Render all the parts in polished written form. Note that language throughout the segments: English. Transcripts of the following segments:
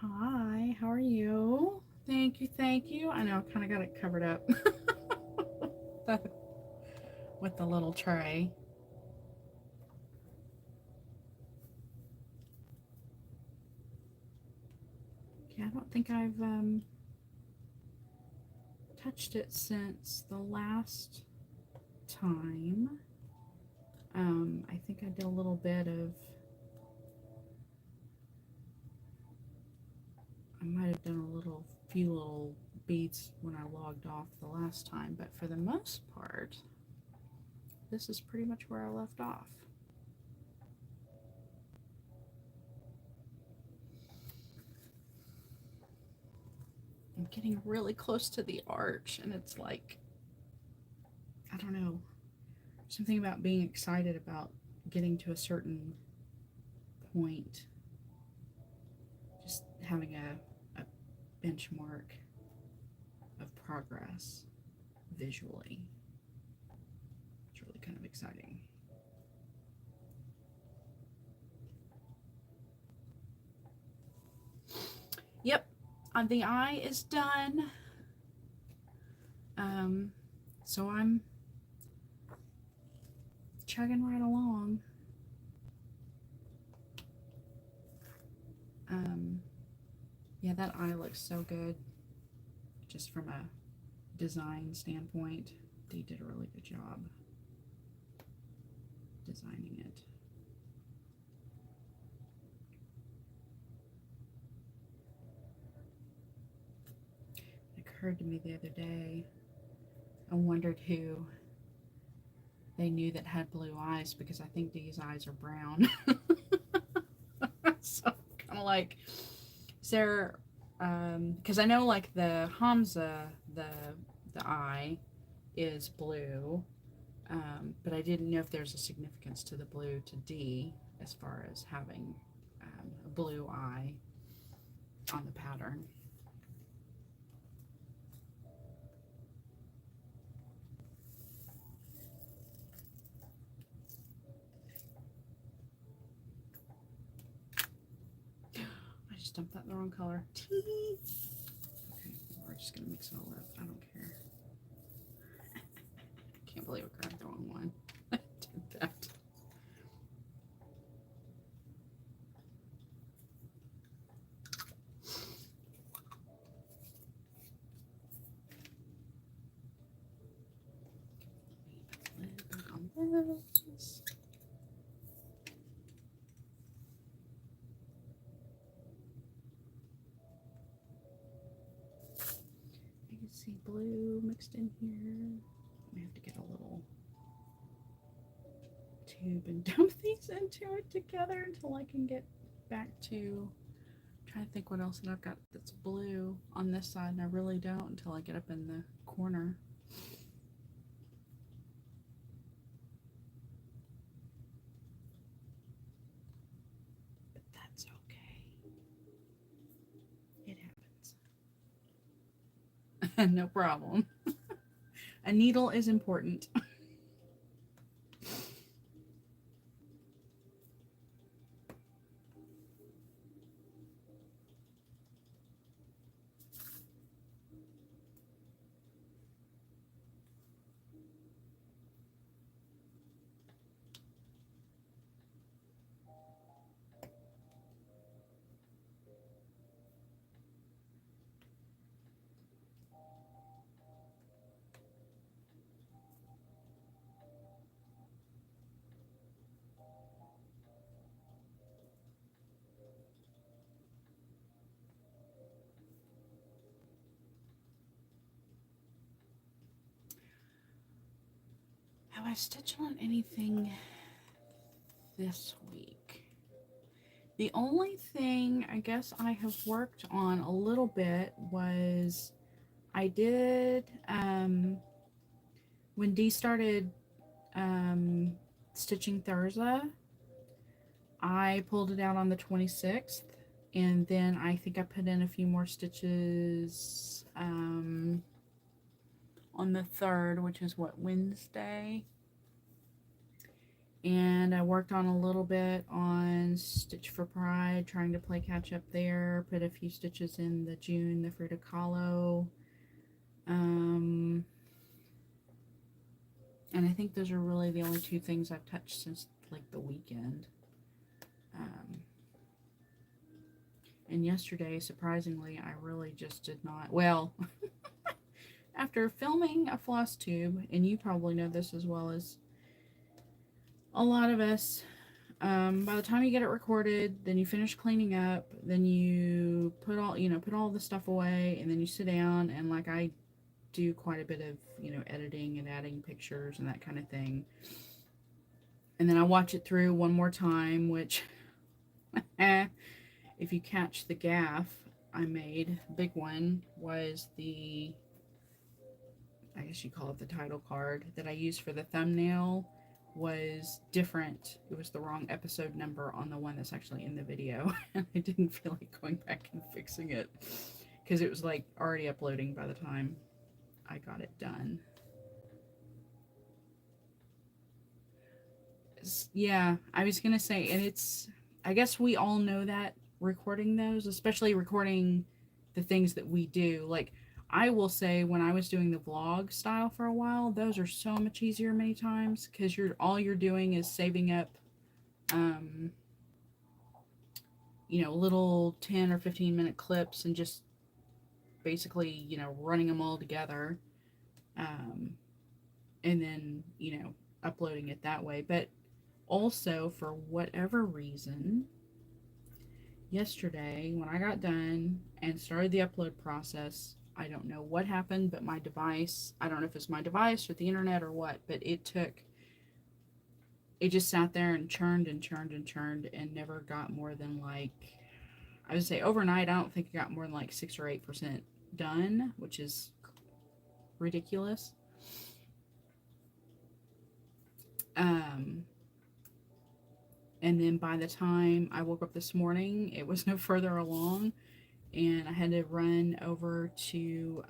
Hi, how are you? Thank you, thank you. I know I kind of got it covered up with the little tray. Yeah, I don't think I've touched it since the last time. I think I did a little bit of, I might have done few little beads when I logged off the last time, but for the most part, this is pretty much where I left off. I'm getting really close to the arch, and it's like, I don't know, something about being excited about getting to a certain point, just having a benchmark of progress visually. It's really kind of exciting. Yep, the eye is done. Um, so I'm chugging right along. Um, yeah, that eye looks so good. Just from a design standpoint, they did a really good job designing it. It occurred to me the other day, I wondered who they knew that had blue eyes because I think these eyes are brown. So kind of like, is there? Because I know like the Hamza, the eye is blue, but I didn't know if there's a significance to the blue to D as far as having a blue eye on the pattern. I just dumped that in the wrong color. Okay, we're just gonna mix it all up. I don't care. Can't believe I grabbed the wrong one. I did that. On this. I can see blue mixed in here. We have to get a little tube and dump these into it together until I can get back to trying to think what else that I've got that's blue on this side, and I really don't until I get up in the corner. But that's okay. It happens. No problem. A needle is important. Have I stitched on anything this week? The only thing I guess I have worked on a little bit was I did when Dee started um, stitching Thurza, I pulled it out on the 26th, and then I think I put in a few more stitches on the 3rd, which is what, Wednesday? And I worked on a little bit on Stitch for Pride, trying to play catch up there. Put a few stitches in the June, the Frida Kahlo. And I think those are really the only two things I've touched since like the weekend. Um, and yesterday, surprisingly, I really just did not. Well, after filming a floss tube, and you probably know this as well as a lot of us, by the time you get it recorded, then you finish cleaning up, then you put all the stuff away, and then you sit down, and like I do quite a bit of, editing and adding pictures and that kind of thing. And then I watch it through one more time, which, if you catch the gaff I made, big one was I guess you call it the title card that I used for the thumbnail was different. It was the wrong episode number on the one that's actually in the video. And I didn't feel like going back and fixing it because it was like already uploading by the time I got it done. Yeah, I was gonna say, and I guess we all know that recording those, especially recording the things that we do. Like, I will say, when I was doing the vlog style for a while, those are so much easier many times because all you're doing is saving up, um, little 10 or 15-minute clips and just basically, running them all together, um, and then, uploading it that way. But also, for whatever reason, yesterday when I got done and started the upload process, I don't know what happened, but my device, I don't know if it's my device or the internet or what, but it just sat there and churned and churned and churned and never got more than like, I would say overnight, I don't think it got more than like 6 or 8% done, which is ridiculous. And then by the time I woke up this morning, it was no further along, and I had to run over to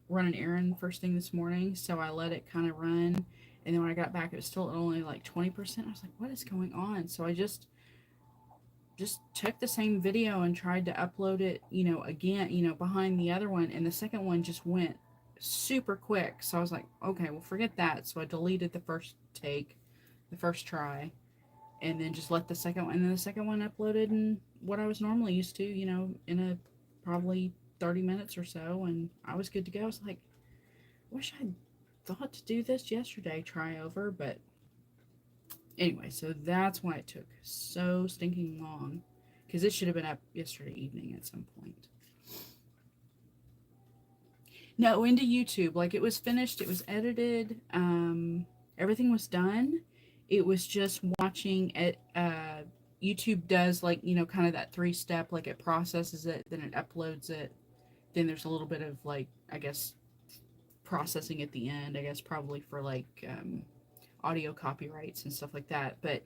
run an errand first thing this morning. So I let it kind of run, and then when I got back, it was still only like 20%. I was like, what is going on? So I just took the same video and tried to upload it, again, behind the other one, and the second one just went super quick. So I was like, okay, well, forget that. So I deleted the first try, and then just let the second one, and then the second one uploaded in what I was normally used to, in a probably 30 minutes or so, and I was good to go. I was like, wish I'd thought to do this yesterday, try over, but anyway, so that's why it took so stinking long, because it should have been up yesterday evening at some point. No, into YouTube. Like, it was finished, it was edited, everything was done. It was just watching it. YouTube does, like, kind of that 3-step, like it processes it, then it uploads it, then there's a little bit of, like, I guess, processing at the end, I guess probably for like audio copyrights and stuff like that. But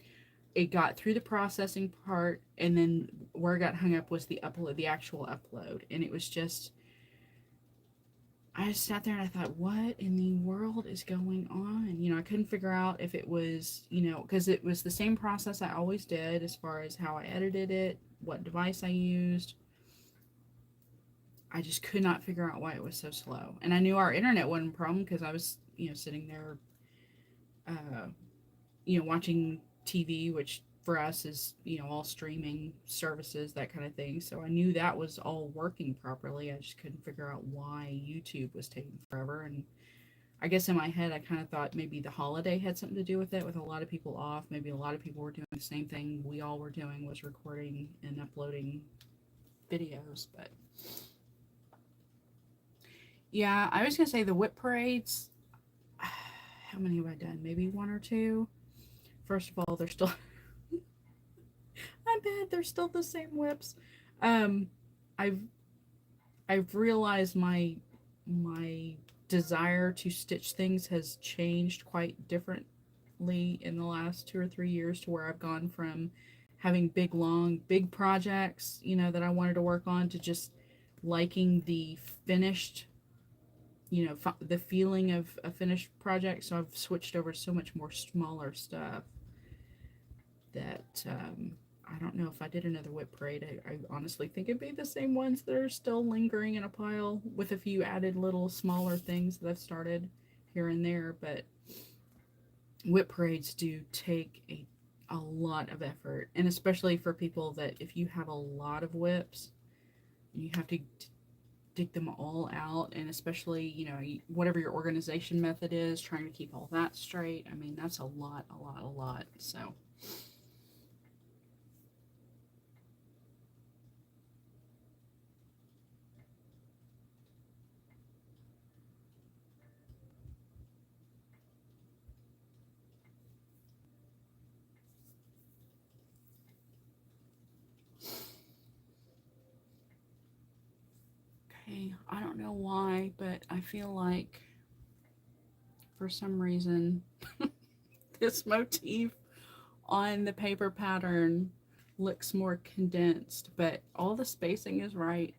it got through the processing part, and then where it got hung up was the actual upload. And it was just, I just sat there and I thought, what in the world is going on? I couldn't figure out if it was, because it was the same process I always did as far as how I edited it, what device I used. I just could not figure out why it was so slow. And I knew our internet wasn't a problem because I was, sitting there, watching TV, which for us is, all streaming services, that kind of thing. So I knew that was all working properly. I just couldn't figure out why YouTube was taking forever. And I guess in my head, I kind of thought maybe the holiday had something to do with it, with a lot of people off. Maybe a lot of people were doing the same thing we all were doing, was recording and uploading videos. But yeah, I was going to say the whip parades, how many have I done? Maybe 1 or 2. First of all, they're still, I bet they're still the same whips. I've realized my desire to stitch things has changed quite differently in the last 2 or 3 years, to where I've gone from having big projects, that I wanted to work on, to just liking the finished the feeling of a finished project. So I've switched over so much more smaller stuff that I don't know if I did another whip parade. I honestly think it'd be the same ones that are still lingering in a pile with a few added little smaller things that I've started here and there. But whip parades do take a lot of effort, and especially for people that if you have a lot of whips, you have to dig them all out, and especially whatever your organization method is, trying to keep all that straight. I mean, that's a lot, a lot, a lot. So okay, I don't know why, but I feel like for some reason this motif on the paper pattern looks more condensed, but all the spacing is right.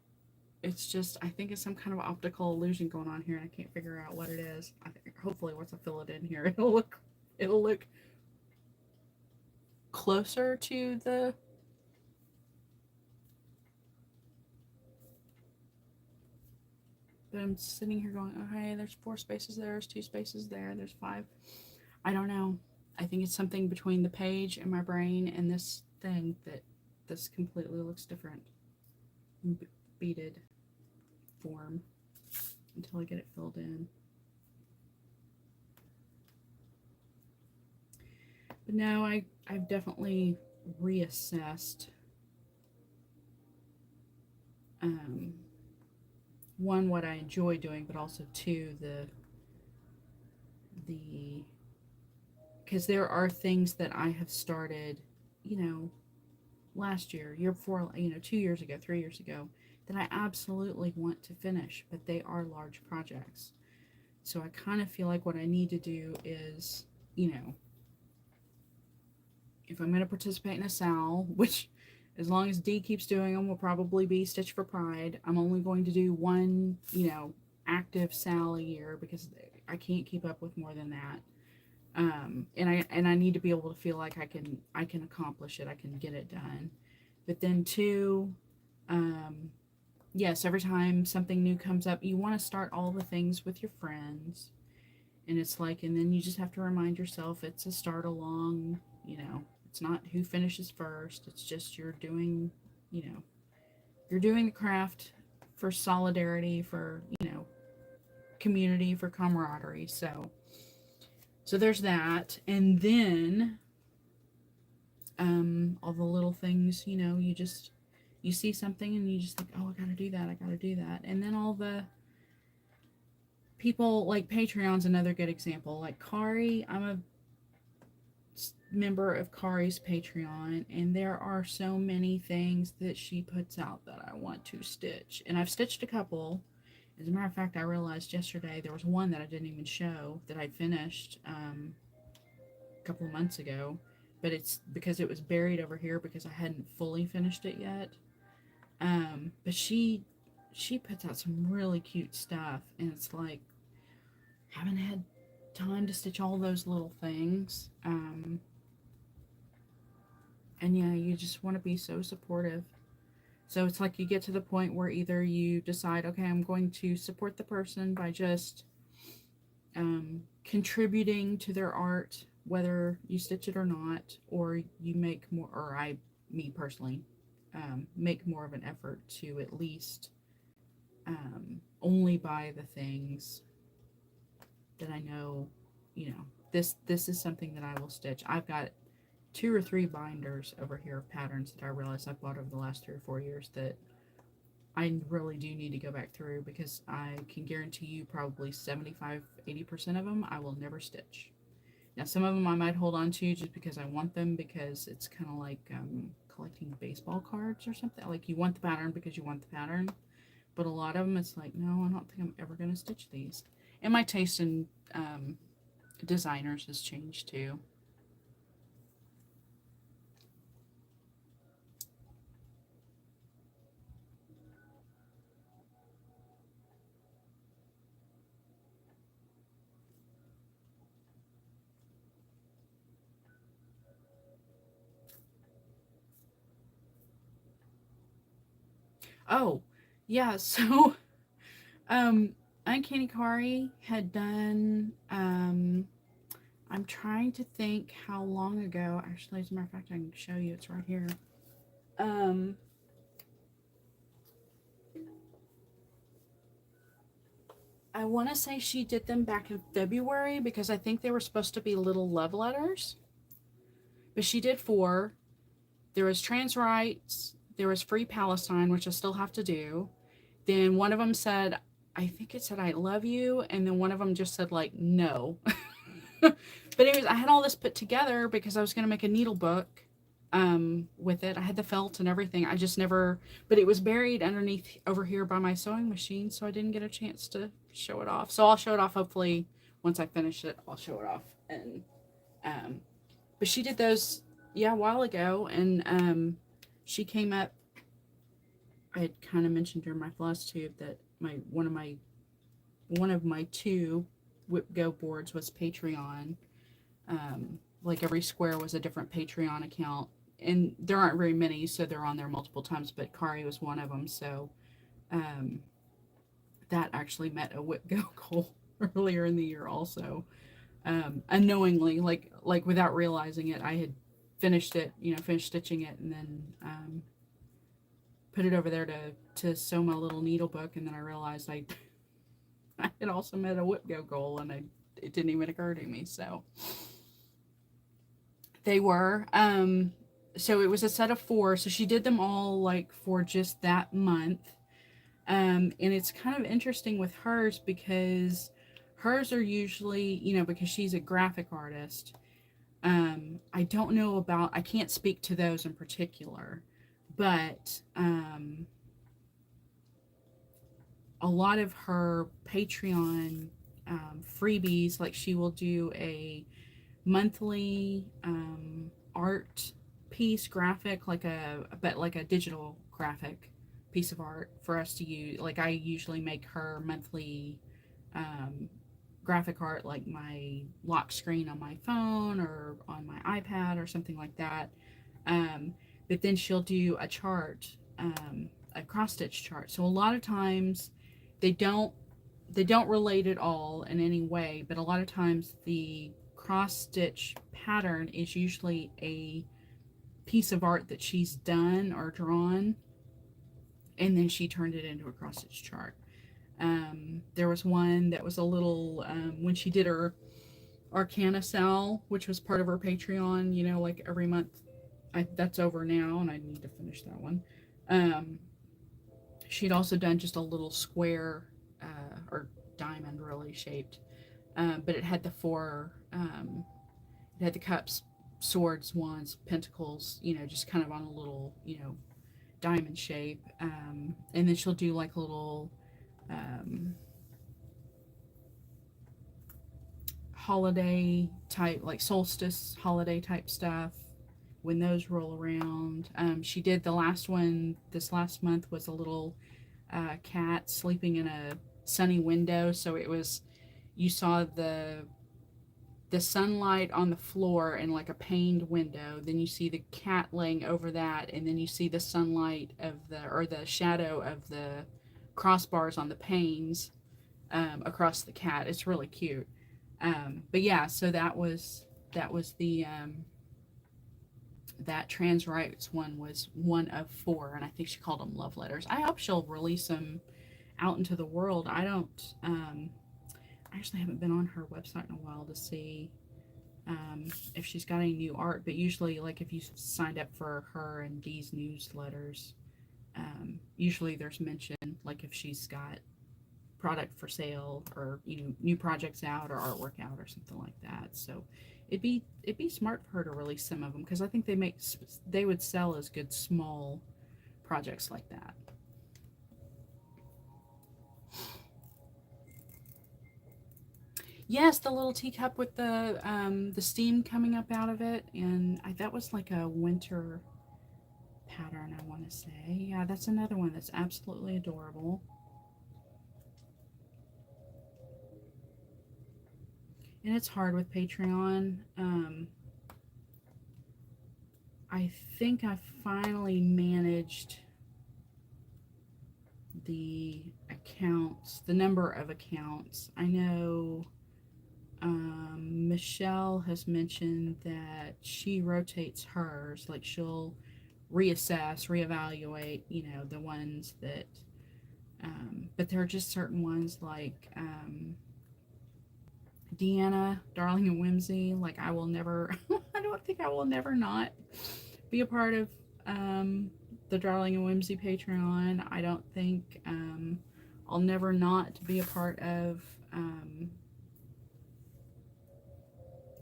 It's just, I think it's some kind of optical illusion going on here, and I can't figure out what it is. I think hopefully once I fill it in here, it'll look closer to the. But I'm sitting here going, okay, there's 4 spaces there, there's 2 spaces there, there's 5. I don't know. I think it's something between the page and my brain and this thing that this completely looks different. Beaded form until I get it filled in. But no, I've definitely reassessed one, what I enjoy doing, but also two, the because there are things that I have started, last year before, 2 years ago, 3 years ago, that I absolutely want to finish, but they are large projects. So I kind of feel like what I need to do is, if I'm going to participate in a SAL, which as long as Dee keeps doing them will probably be Stitch for Pride, I'm only going to do one, active SAL a year because I can't keep up with more than that. And I need to be able to feel like I can accomplish it, I can get it done. But then two, yes, every time something new comes up, you want to start all the things with your friends, and it's like, and then you just have to remind yourself it's a start along, it's not who finishes first, it's just you know you're doing the craft for solidarity, for community, for camaraderie. So there's that. And then all the little things, you see something and you just think, oh, I gotta do that, I gotta do that. And then all the people, like Patreon's another good example. Like Kari, I'm a member of Kari's Patreon, and there are so many things that she puts out that I want to stitch. And I've stitched a couple. As a matter of fact, I realized yesterday there was one that I didn't even show that I'd finished a couple of months ago, but it's because it was buried over here because I hadn't fully finished it yet. But she puts out some really cute stuff, and it's like, haven't had time to stitch all those little things. And yeah, you just want to be so supportive. So it's like you get to the point where either you decide, okay, I'm going to support the person by just contributing to their art, whether you stitch it or not, or you make more, or me personally, make more of an effort to at least only buy the things that I know, this is something that I will stitch. I've got 2 or 3 binders over here of patterns that I realized I've bought over the last 3 or 4 years that I really do need to go back through, because I can guarantee you probably 75-80% of them I will never stitch. Now, some of them I might hold on to just because I want them, because it's kind of like collecting baseball cards or something. Like, you want the pattern because you want the pattern, but a lot of them it's like, no, I don't think I'm ever going to stitch these. And my taste in designers has changed too. Oh, yeah. So, Uncanny Kari had done, I'm trying to think how long ago. Actually, as a matter of fact, I can show you. It's right here. Um, I want to say she did them back in February because I think they were supposed to be little love letters. But she did four. There was trans rights. There was free Palestine, which I still have to do. Then one of them said, I think it said, I love you. And then one of them just said, like, no. But anyways, I had all this put together because I was going to make a needle book with it. I had the felt and everything. I just never, but it was buried underneath over here by my sewing machine. So I didn't get a chance to show it off. So I'll show it off hopefully once I finish it. I'll show it off. And, um, but she did those, yeah, a while ago. And she came up, I had kind of mentioned during my floss tube that one of my two Whip Go boards was Patreon. Like every square was a different Patreon account, and there aren't very many, so they're on there multiple times. But Kari was one of them, so um, that actually met a Whip Go goal earlier in the year, also unknowingly, like without realizing it. I had finished it, finished stitching it, and then put it over there to sew my little needle book, and then I realized I had also met a Whip Go goal, and it didn't even occur to me. So they were. So it was a set of four. So she did them all like for just that month. And it's kind of interesting with hers because hers are usually, because she's a graphic artist. I don't know about, I can't speak to those in particular, but a lot of her Patreon freebies, like she will do a monthly art piece graphic, like a digital graphic piece of art for us to use. Like I usually make her monthly um, graphic art, like my lock screen on my phone or on my iPad or something like that. But then she'll do a chart, a cross stitch chart. So a lot of times they don't they don't relate at all in any way, but a lot of times the cross stitch pattern is usually a piece of art that she's done or drawn, and then she turned it into a cross stitch chart. There was one that was a little, when she did her Arcana Sal, which was part of her Patreon, like every month. That's over now, and I need to finish that one. Um, she'd also done just a little square or diamond, really shaped, but it had the four. It had the cups, swords, wands, pentacles. Just kind of on a little, diamond shape. And then she'll do like little um, holiday type, like solstice holiday type stuff when those roll around. She did the last one this last month was a little cat sleeping in a sunny window. So it was, you saw the sunlight on the floor and like a paned window. Then you see the cat laying over that, and then you see the sunlight of the shadow of the crossbars on the panes across the cat. It's really cute. But yeah, so that was the that trans rights one was one of four, and I think she called them love letters. I hope she'll release them out into the world. I don't. I actually haven't been on her website in a while to see if she's got any new art. But usually, like if you signed up for her and Dee's newsletters, usually there's mention like if she's got product for sale or new projects out or artwork out or something like that. So it'd be smart for her to release some of them because I think they would sell as good small projects like that. Yes, the little teacup with the steam coming up out of it, and that was like a winter pattern, I want to say. Yeah, that's another one that's absolutely adorable. And it's hard with Patreon. I think I finally managed the accounts, the number of accounts. I know Michelle has mentioned that she rotates hers, like she'll reassess, reevaluate, the ones that, but there are just certain ones like Deanna, Darling and Whimsy. Like I will never, I don't think I will never not be a part of the Darling and Whimsy Patreon. I don't think I'll never not be a part of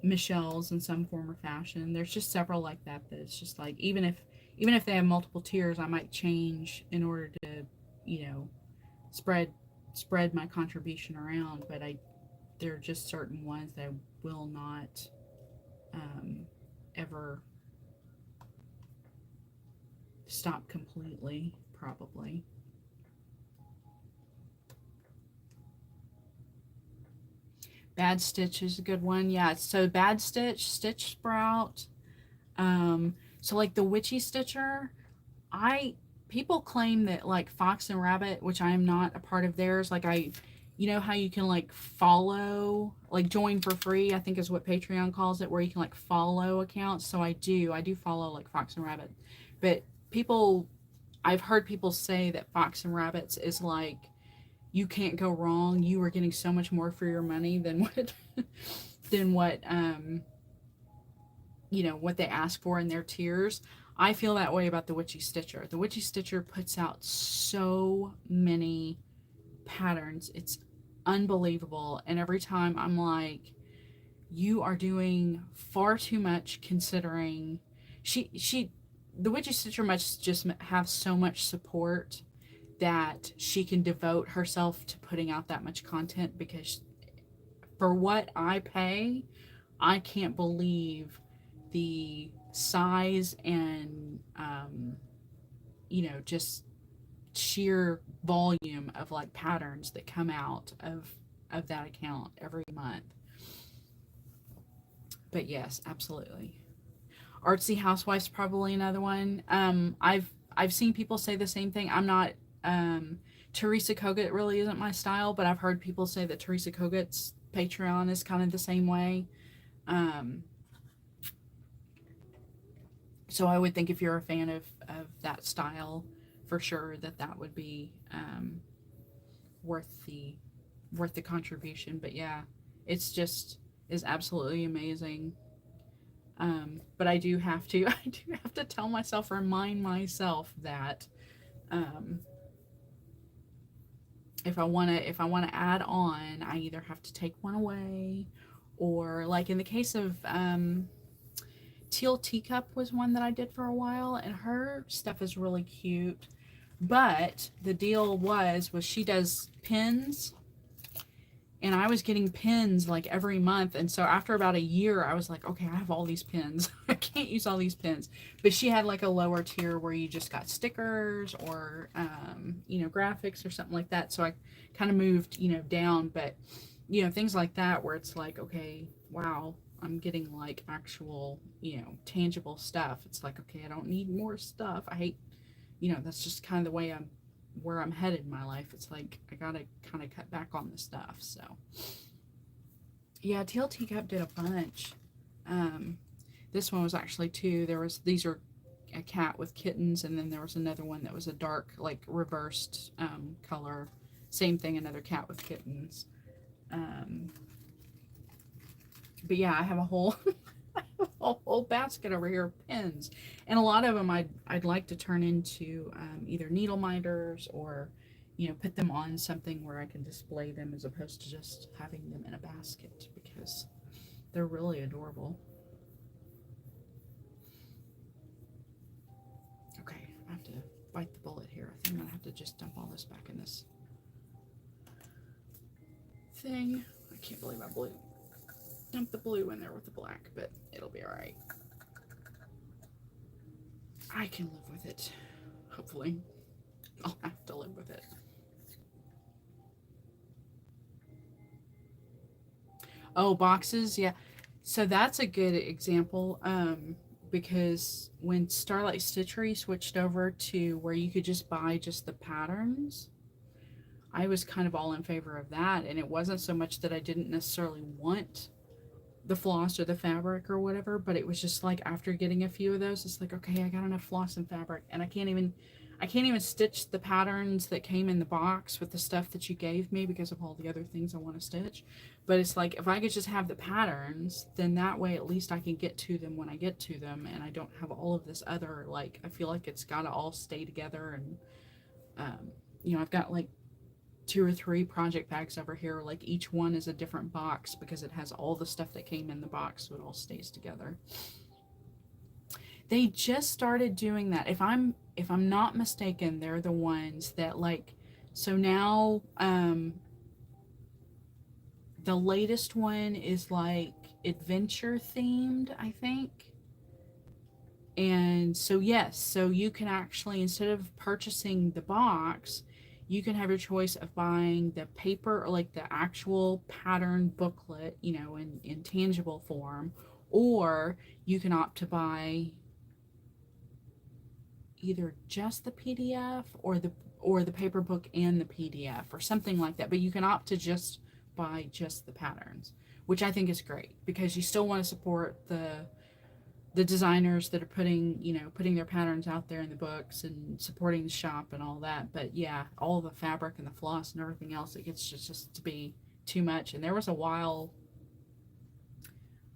Michelle's in some form or fashion. There's just several like that it's just like even if they have multiple tiers, I might change in order to, spread my contribution around. But there are just certain ones that I will not ever stop completely, probably. Bad Stitch is a good one. Yeah, so Bad Stitch, Stitch Sprout. So like the Witchy Stitcher, people claim that like Fox and Rabbit, which I am not a part of theirs, like you know how you can like follow, like join for free, I think is what Patreon calls it, where you can like follow accounts. So I do follow like Fox and Rabbit. But I've heard people say that Fox and Rabbits is like, you can't go wrong. You are getting so much more for your money than what what they ask for in their tiers. I feel that way about the Witchy Stitcher. The Witchy Stitcher puts out so many patterns. It's unbelievable. And every time I'm like, you are doing far too much, considering the Witchy Stitcher must just have so much support that she can devote herself to putting out that much content, because for what I pay, I can't believe the size and just sheer volume of like patterns that come out of that account every month. But yes, absolutely. Artsy Housewife's probably another one. I've seen people say the same thing. I'm not Teresa Kogut really isn't my style, but I've heard people say that Teresa Kogut's Patreon is kind of the same way. So I would think if you're a fan of that style, for sure that would be worth the contribution. But yeah, it's just is absolutely amazing. But I do have to tell myself, remind myself that if I want to add on, I either have to take one away, or like in the case of Teal Teacup was one that I did for a while, and her stuff is really cute. But the deal was she does pins, and I was getting pins like every month. And so after about a year, I was like, okay, I have all these pins. I can't use all these pins. But she had like a lower tier where you just got stickers or, graphics or something like that. So I kind of moved, down. But, things like that where it's like, okay, wow, I'm getting like actual, tangible stuff. It's like, okay, I don't need more stuff. I hate, that's just kind of the way where I'm headed in my life. It's like I gotta kind of cut back on the stuff. So yeah, Teal Teacup did a bunch. This one was actually two. These are a cat with kittens, and then there was another one that was a dark, like reversed color. Same thing, another cat with kittens. But yeah, I have a whole a whole basket over here of pins, and a lot of them I'd like to turn into either needle minders, or put them on something where I can display them as opposed to just having them in a basket, because they're really adorable. Okay, I have to bite the bullet here. I think I'm gonna have to just dump all this back in this thing. I can't believe I dump the blue in there with the black, but it'll be all right. I can live with it. Hopefully. I'll have to live with it. Oh, boxes, yeah. So that's a good example, because when Starlight Stitchery switched over to where you could just buy just the patterns, I was kind of all in favor of that. And it wasn't so much that I didn't necessarily want the floss or the fabric or whatever, but it was just like after getting a few of those, it's like, okay, I got enough floss and fabric, and I can't even stitch the patterns that came in the box with the stuff that you gave me because of all the other things I want to stitch. But it's like if I could just have the patterns, then that way at least I can get to them when I get to them, and I don't have all of this other, like, I feel like it's got to all stay together. And I've got like 2 or 3 project bags over here. Like each one is a different box because it has all the stuff that came in the box, so it all stays together. They just started doing that. If I'm not mistaken, they're the ones that, like, so now the latest one is like adventure themed, I think. And so yes, so you can actually, instead of purchasing the box, you can have your choice of buying the paper, or like the actual pattern booklet, in tangible form, or you can opt to buy either just the PDF or the paper book and the PDF or something like that. But you can opt to just buy just the patterns, which I think is great because you still want to support the designers that are putting their patterns out there in the books and supporting the shop and all that. But yeah, all the fabric and the floss and everything else, it gets just to be too much. And there was a while,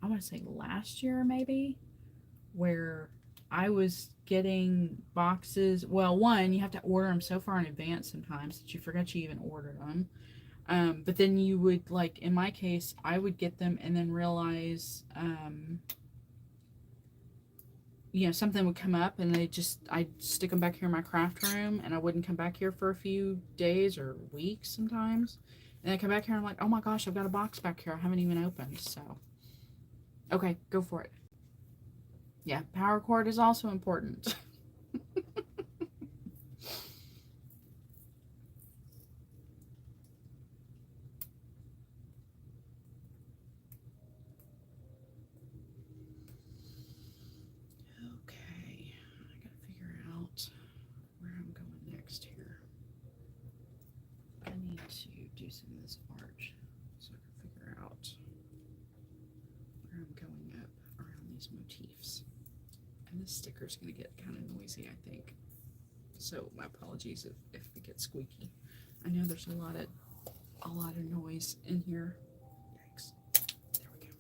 I want to say last year maybe, where I was getting boxes. Well, one, you have to order them so far in advance sometimes that you forget you even ordered them. But then you would, like, in my case, I would get them and then realize, something would come up and I'd stick them back here in my craft room and I wouldn't come back here for a few days or weeks sometimes. And I come back here and I'm like, oh my gosh, I've got a box back here I haven't even opened. So, okay, go for it. Yeah, power cord is also important. Okay, I gotta figure out where I'm going next here. I need to do some of this arch so I can figure out where I'm going up around these motifs. And this sticker's gonna get kind of noisy, I think. So my apologies if it gets squeaky. I know there's a lot of noise in here. Yikes. There we go.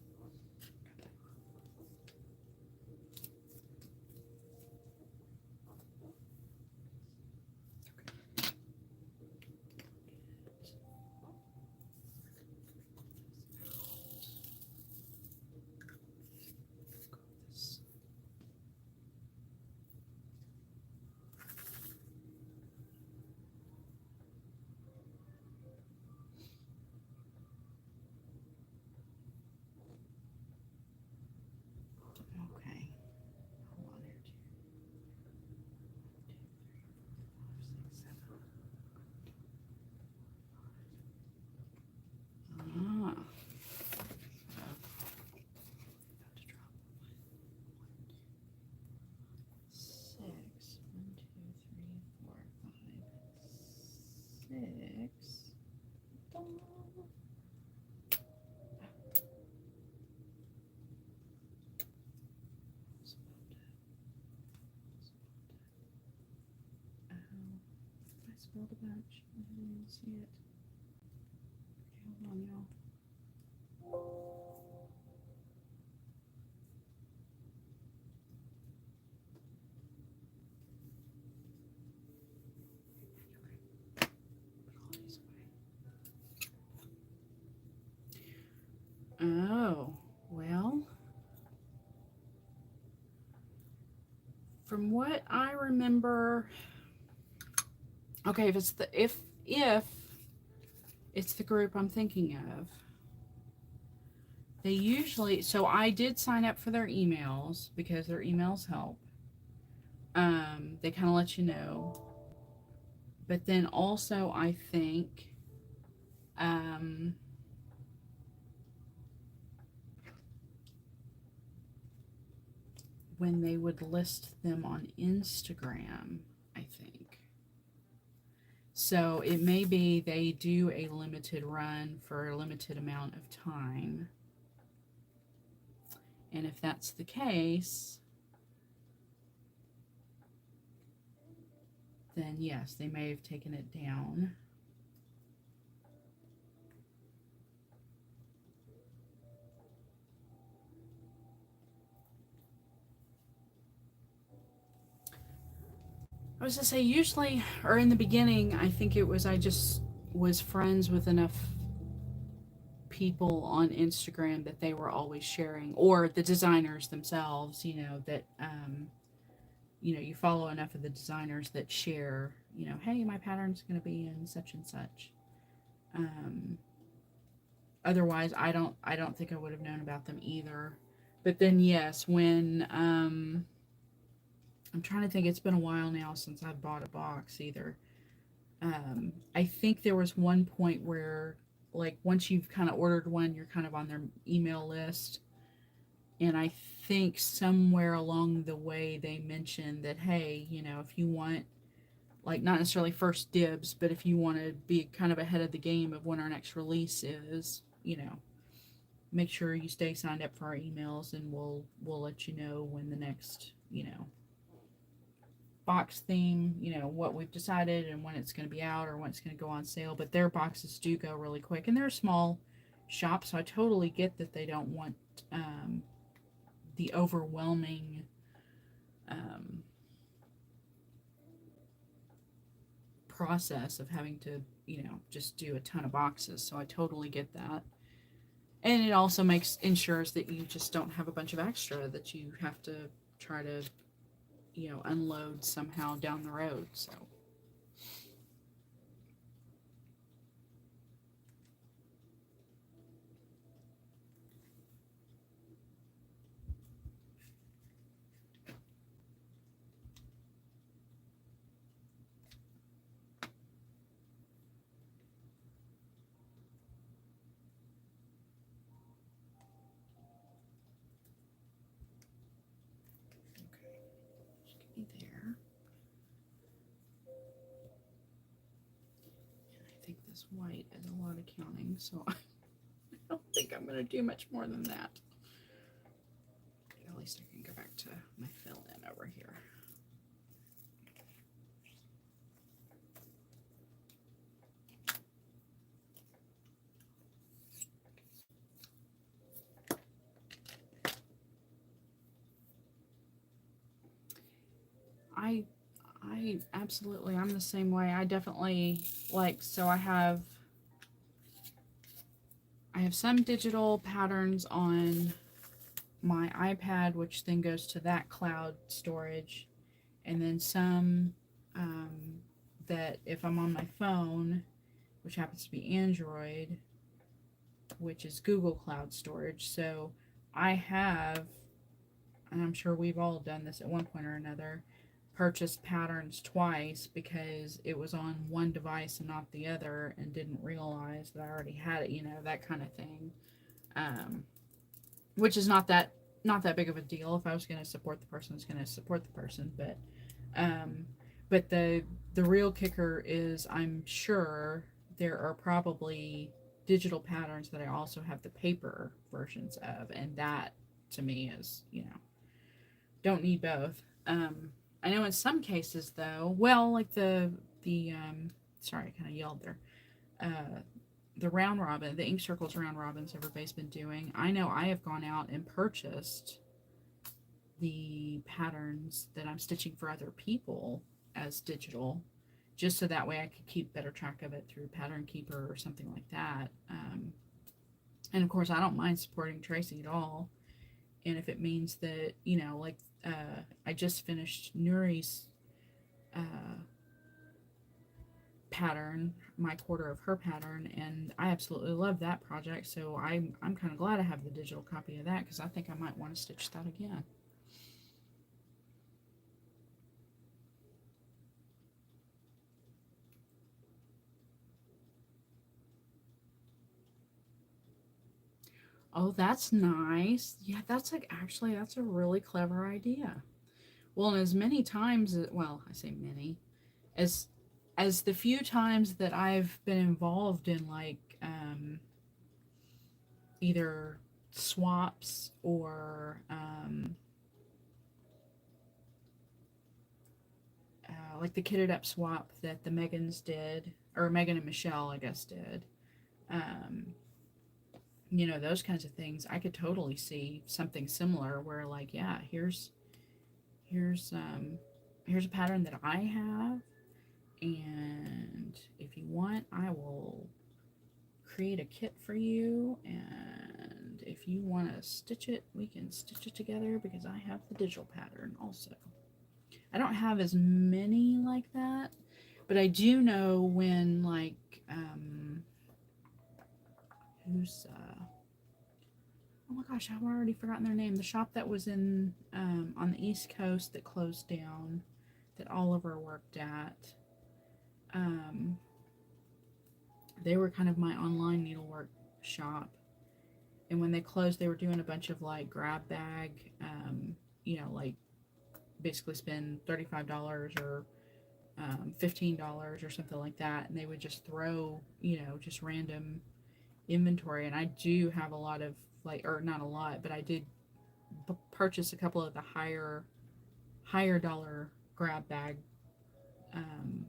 Okay. Hold on here. 2, 3, 4, 5, 6, 7. Ah. About to drop 6. 1, 2, 3, 4, 5, 6. I spilled a bunch. I didn't even see it. Okay, hold on, y'all. Okay. Put all these away. Oh, well. From what I remember, okay, if it's the group I'm thinking of, they usually, so I did sign up for their emails because their emails help. They kind of let you know, but then also I think when they would list them on Instagram, I think. So it may be they do a limited run for a limited amount of time. And if that's the case, then yes, they may have taken it down. I was to say, usually, or in the beginning, I think it was I just was friends with enough people on Instagram that they were always sharing, or the designers themselves, that, you follow enough of the designers that share, hey, my pattern's going to be in such and such. Um, Otherwise, I don't think I would have known about them either. But then, yes, when, I'm trying to think, it's been a while now since I bought a box either. I think there was one point where, like, once you've kind of ordered one, you're kind of on their email list. And I think somewhere along the way they mentioned that, hey, if you want, like, not necessarily first dibs, but if you want to be kind of ahead of the game of when our next release is, make sure you stay signed up for our emails, and we'll let you know when the next, box theme, what we've decided and when it's going to be out or when it's going to go on sale. But their boxes do go really quick, and they're a small shop, so I totally get that they don't want, the overwhelming, um, process of having to, just do a ton of boxes. So I totally get that. And it also ensures that you just don't have a bunch of extra that you have to try to, unload somehow down the road. So okay, just get me there. And I think this white is a lot of counting, so I don't think I'm going to do much more than that. At least I can go back to my fill in over here. I I absolutely, I'm the same way. I definitely, like, so I have some digital patterns on my iPad, which then goes to that cloud storage, and then some, um, that if I'm on my phone, which happens to be Android, which is Google Cloud Storage. So I have, and I'm sure we've all done this at one point or another, purchased patterns twice because it was on one device and not the other, and didn't realize that I already had it, that kind of thing. Um, which is not that big of a deal. If I was going to support the person, I was going to support the person. Um, but the real kicker is, I'm sure there are probably digital patterns that I also have the paper versions of, and that to me is, don't need both. I know in some cases though, well, like the sorry, I kind of yelled there. Uh, the round robin, the Ink Circles round robins everybody's been doing. I know I have gone out and purchased the patterns that I'm stitching for other people as digital, just so that way I could keep better track of it through Pattern Keeper or something like that. And of course, I don't mind supporting Tracy at all. And if it means that, like, I just finished Nuri's, uh, pattern, my quarter of her pattern, and I absolutely love that project. So I'm kind of glad I have the digital copy of that, because I think I might want to stitch that again. Oh, that's nice. Yeah, that's like, actually, that's a really clever idea. Well, and as many times, well, I say many, as as the few times that I've been involved in like either swaps or like the kitted up swap that the Megans did, or Megan and Michelle, I guess, did. Um, you know, those kinds of things. I could totally see something similar where, like, yeah, here's here's a pattern that I have, and if you want, I will create a kit for you, and if you want to stitch it, we can stitch it together because I have the digital pattern also. I don't have as many like that, but I do know when, like, who's oh my gosh, I've already forgotten their name. The shop that was in on the East Coast that closed down, that Oliver worked at. Um, they were kind of my online needlework shop, and when they closed, they were doing a bunch of like grab bag, you know, like basically spend $35 or $15 or something like that, and they would just throw, you know, just random inventory. And I do have a lot of, like, or not a lot, but I did purchase a couple of the higher dollar grab bag um,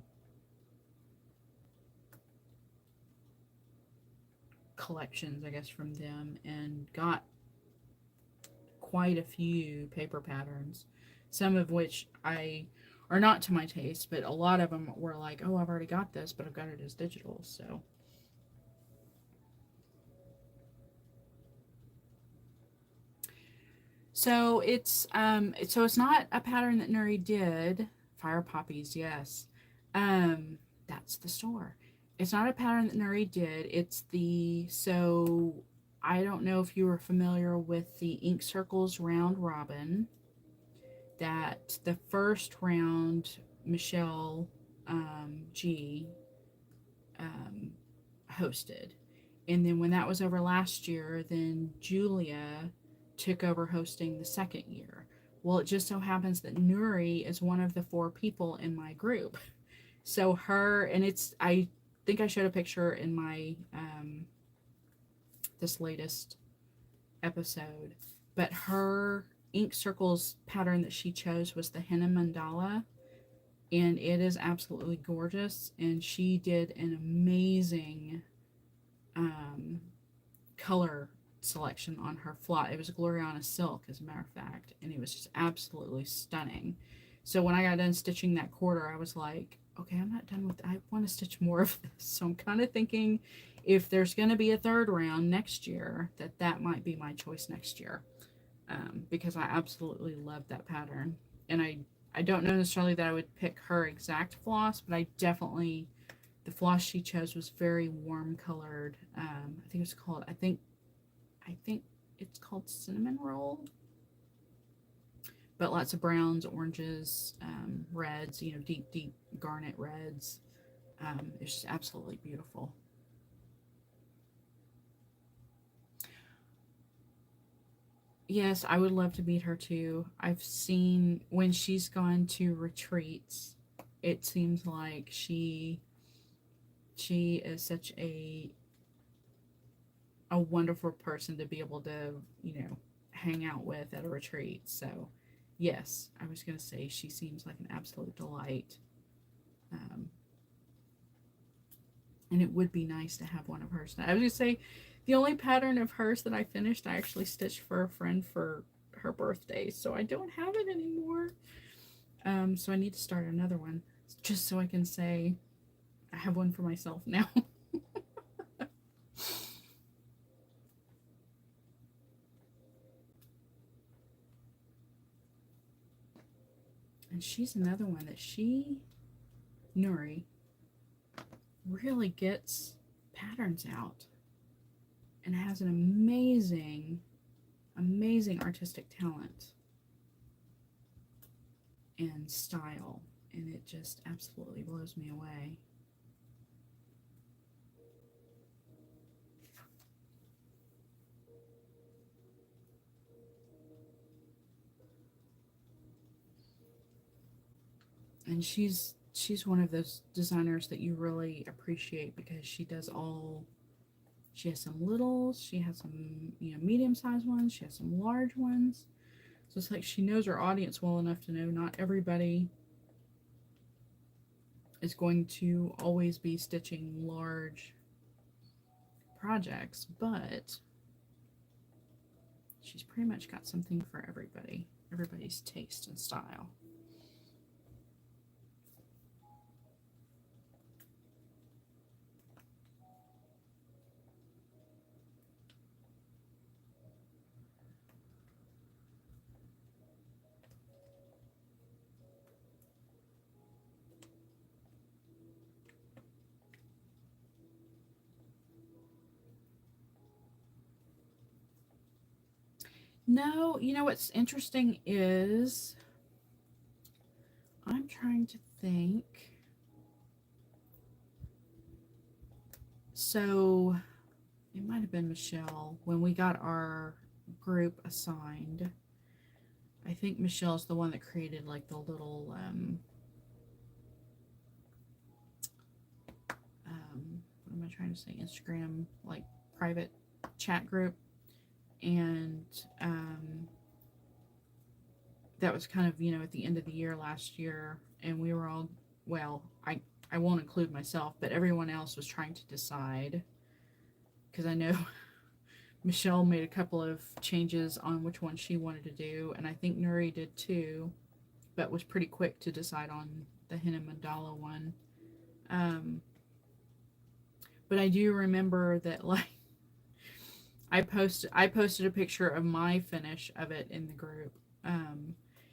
collections, I guess, from them, and got quite a few paper patterns, some of which I are not to my taste, but a lot of them were like, oh, I've already got this, but I've got it as digital. So it's not a pattern that Nuri did. Fire poppies, yes. Um, that's the store. It's not a pattern that Nuri did. It's the so I don't know if you were familiar with the Ink Circles round robin. That the first round Michelle G um, hosted. And then when that was over last year, then Julia took over hosting the second year. Well, it just so happens that Nuri is one of the 4 people in my group. So her, and I think I showed a picture in my, this latest episode, but her Ink Circles pattern that she chose was the Henna Mandala, and it is absolutely gorgeous. And she did an amazing um, color selection on her floss. It was Gloriana silk, as a matter of fact, and it was just absolutely stunning. So when I got done stitching that quarter, I was like, okay, I'm not done with I want to stitch more of this. So I'm kind of thinking if there's going to be a third round next year, that might be my choice next year, because I absolutely love that pattern. And I don't know necessarily that I would pick her exact floss, but I definitely, the floss she chose was very warm colored. I think it's called, I think it's called cinnamon roll, but lots of browns, oranges, reds, you know, deep garnet reds. It's just absolutely beautiful. Yes, I would love to meet her too. I've seen when she's gone to retreats, it seems like she is such a wonderful person to be able to, you know, hang out with at a retreat. So, yes, I was going to say she seems like an absolute delight. Um, and it would be nice to have one of hers. I was going to say the only pattern of hers that I finished, I actually stitched for a friend for her birthday. So I don't have it anymore. So I need to start another one just so I can say I have one for myself now. And she's another one that Nuri, really gets patterns out and has an amazing artistic talent and style. And it just absolutely blows me away. And she's she's one of those designers that you really appreciate because she has some littles, she has some, medium-sized ones, she has some large ones. So it's like she knows her audience well enough to know not everybody is going to always be stitching large projects, but she's pretty much got something for everybody's taste and style. No, what's interesting is I'm trying to think. So it might have been Michelle when we got our group assigned. I think Michelle's the one that created like the little what am I trying to say? Instagram like private chat group, and that was kind of at the end of the year last year, and we were all I won't include myself, but everyone else was trying to decide because I know Michelle made a couple of changes on which one she wanted to do, and I think Nuri did too, but was pretty quick to decide on the henna mandala one. But I do remember that like I posted a picture of my finish of it in the group,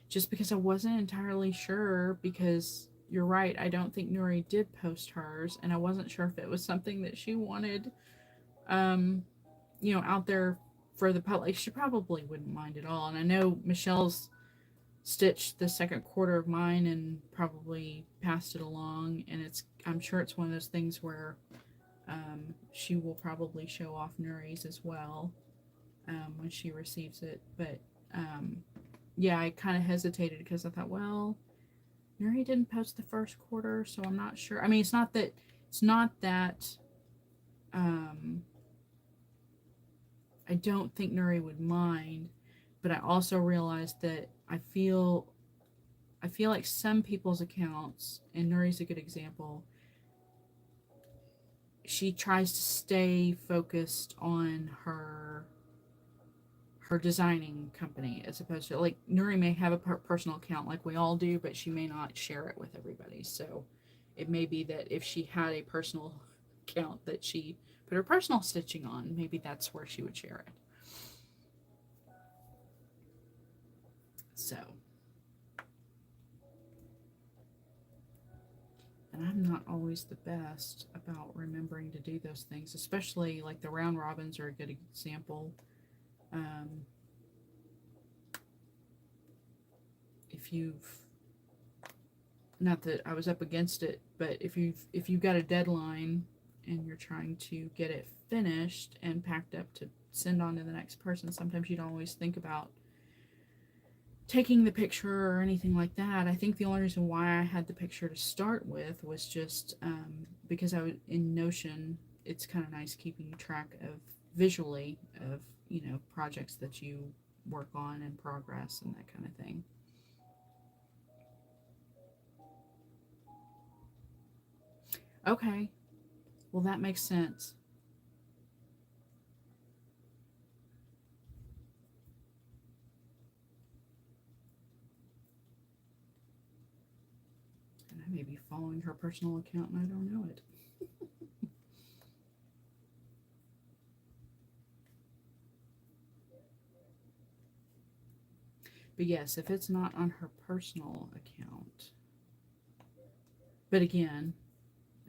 just because I wasn't entirely sure. Because you're right, I don't think Nuri did post hers, and I wasn't sure if it was something that she wanted, out there for the public. She probably wouldn't mind at all. And I know Michelle's stitched the second quarter of mine and probably passed it along, and I'm sure it's one of those things where she will probably show off Nuri's as well when she receives it. But yeah, I kind of hesitated because I thought, well, Nuri didn't post the first quarter, so I'm not sure. I mean, it's not that I don't think Nuri would mind, but I also realized that I feel like some people's accounts, and Nuri's a good example, she tries to stay focused on her designing company, as opposed to like Nuri may have a personal account like we all do, but she may not share it with everybody. So it may be that if she had a personal account that she put her personal stitching on, maybe that's where she would share it. So, and I'm not always the best about remembering to do those things, especially like the round robins are a good example. If you've, not that I was up against it, but if you've got a deadline and you're trying to get it finished and packed up to send on to the next person, sometimes you don't always think about taking the picture or anything like that. I think the only reason why I had the picture to start with was just because I was in Notion. It's kind of nice keeping track of visually of projects that you work on in progress and that kind of thing. Okay, well that makes sense. And I may be following her personal account and I don't know it. But yes, if it's not on her personal account. But again,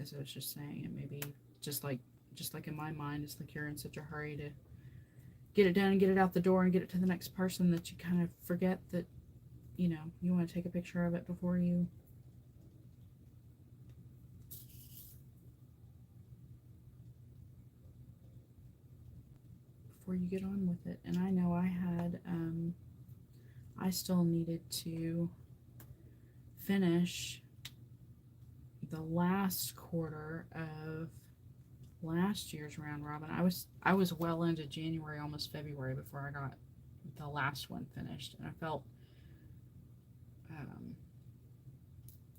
as I was just saying, it may be just like in my mind, it's like you're in such a hurry to get it done and get it out the door and get it to the next person that you kind of forget that you want to take a picture of it before you get on with it. And I know I had I still needed to finish the last quarter of last year's round robin. I was well into January, almost February before I got the last one finished, and I felt I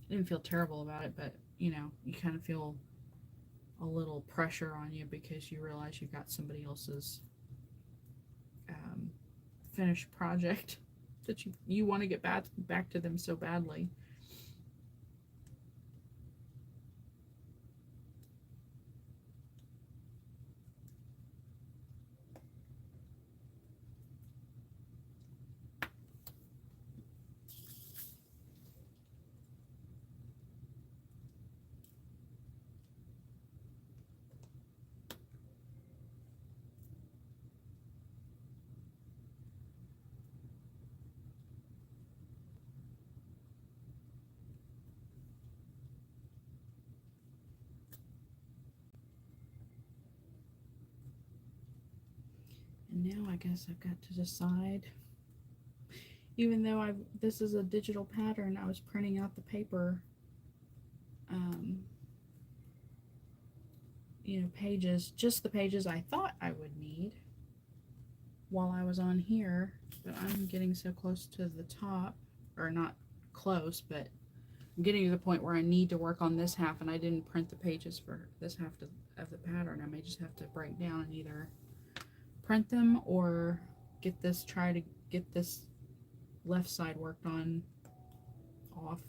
didn't feel terrible about it, but you know, you kind of feel a little pressure on you because you realize you've got somebody else's finished project that you want to get back to them so badly. And now I guess I've got to decide, even though this is a digital pattern, I was printing out the paper, you know, pages, just the pages I thought I would need while I was on here, but I'm getting so close to the top, or not close, but I'm getting to the point where I need to work on this half, and I didn't print the pages for this half of the pattern. I may just have to break down and either print them or try to get this left side worked on off,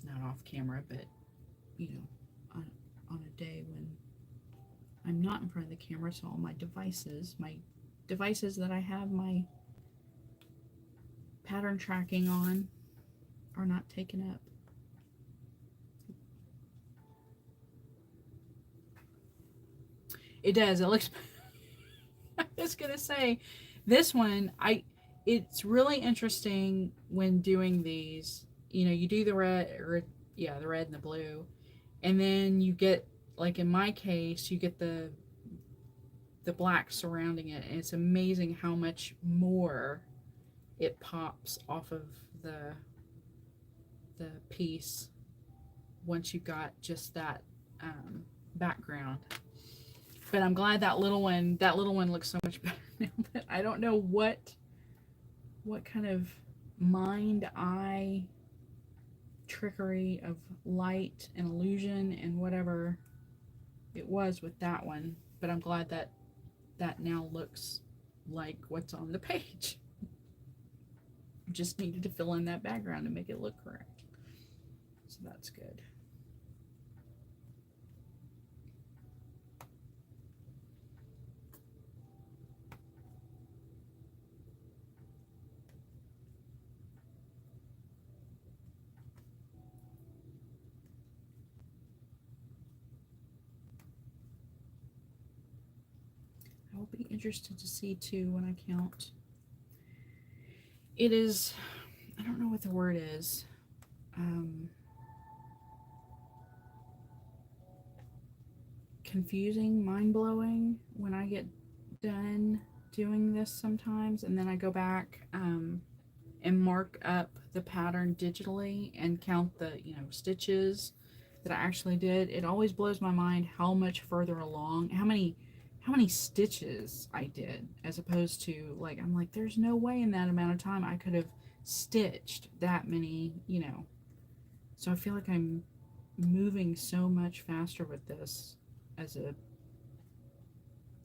not off camera, but you know, on a day when I'm not in front of the camera, so all my devices that I have my pattern tracking on are not taken up. It does. It looks. I was gonna say, this one, it's really interesting when doing these. You know, you do the red, or yeah, the red and the blue, and then you get, like in my case, you get the black surrounding it, and it's amazing how much more it pops off of the piece once you got just that background. But I'm glad that little one looks so much better now. But I don't know what kind of mind eye trickery of light and illusion and whatever it was with that one. But I'm glad that now looks like what's on the page. Just needed to fill in that background to make it look correct. So that's good. I will be interested to see too when I count. It is, I don't know what the word is. Confusing, mind-blowing when I get done doing this sometimes, and then I go back and mark up the pattern digitally and count the stitches that I actually did. It always blows my mind how much further along, how many stitches I did, as opposed to, like, I'm like, there's no way in that amount of time I could have stitched that many, so I feel like I'm moving so much faster with this as a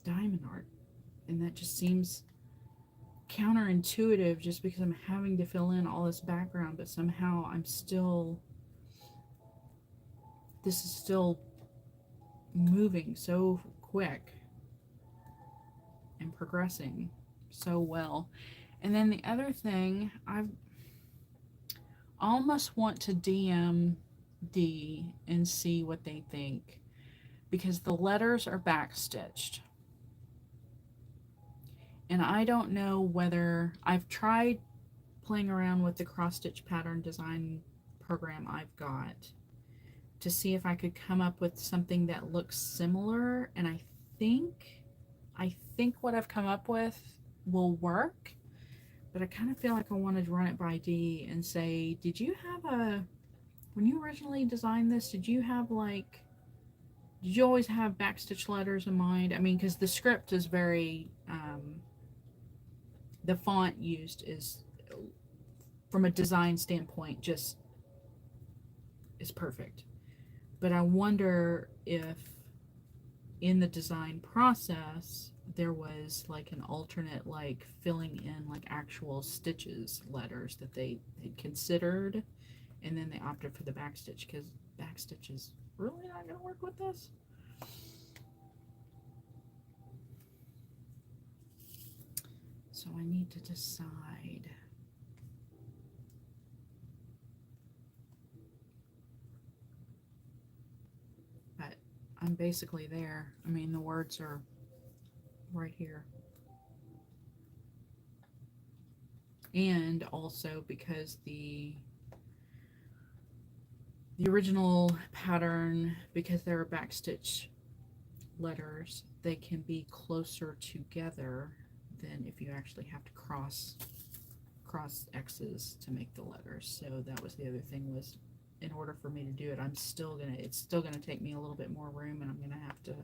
diamond art, and that just seems counterintuitive just because I'm having to fill in all this background, but somehow this is still moving so quick and progressing so well. And then the other thing, I almost want to DM D and see what they think, because the letters are backstitched. And I don't know whether, I've tried playing around with the cross stitch pattern design program I've got to see if I could come up with something that looks similar, and I think what I've come up with will work, But I kind of feel like I wanted to run it by Dee and say, did you have when you originally designed this, did you have did you always have backstitch letters in mind? I mean, because the script is very, the font used is, from a design standpoint, just is perfect. But I wonder if in the design process there was like an alternate, like filling in like actual stitches letters that they had considered, and then they opted for the backstitch because backstitch is really not going to work with this. So I need to decide. But I'm basically there. I mean, the words are right here. And also because the original pattern, because there are backstitch letters, they can be closer together than if you actually have to cross X's to make the letters. So that was the other thing, was in order for me to do it, it's still gonna take me a little bit more room, and I'm gonna have to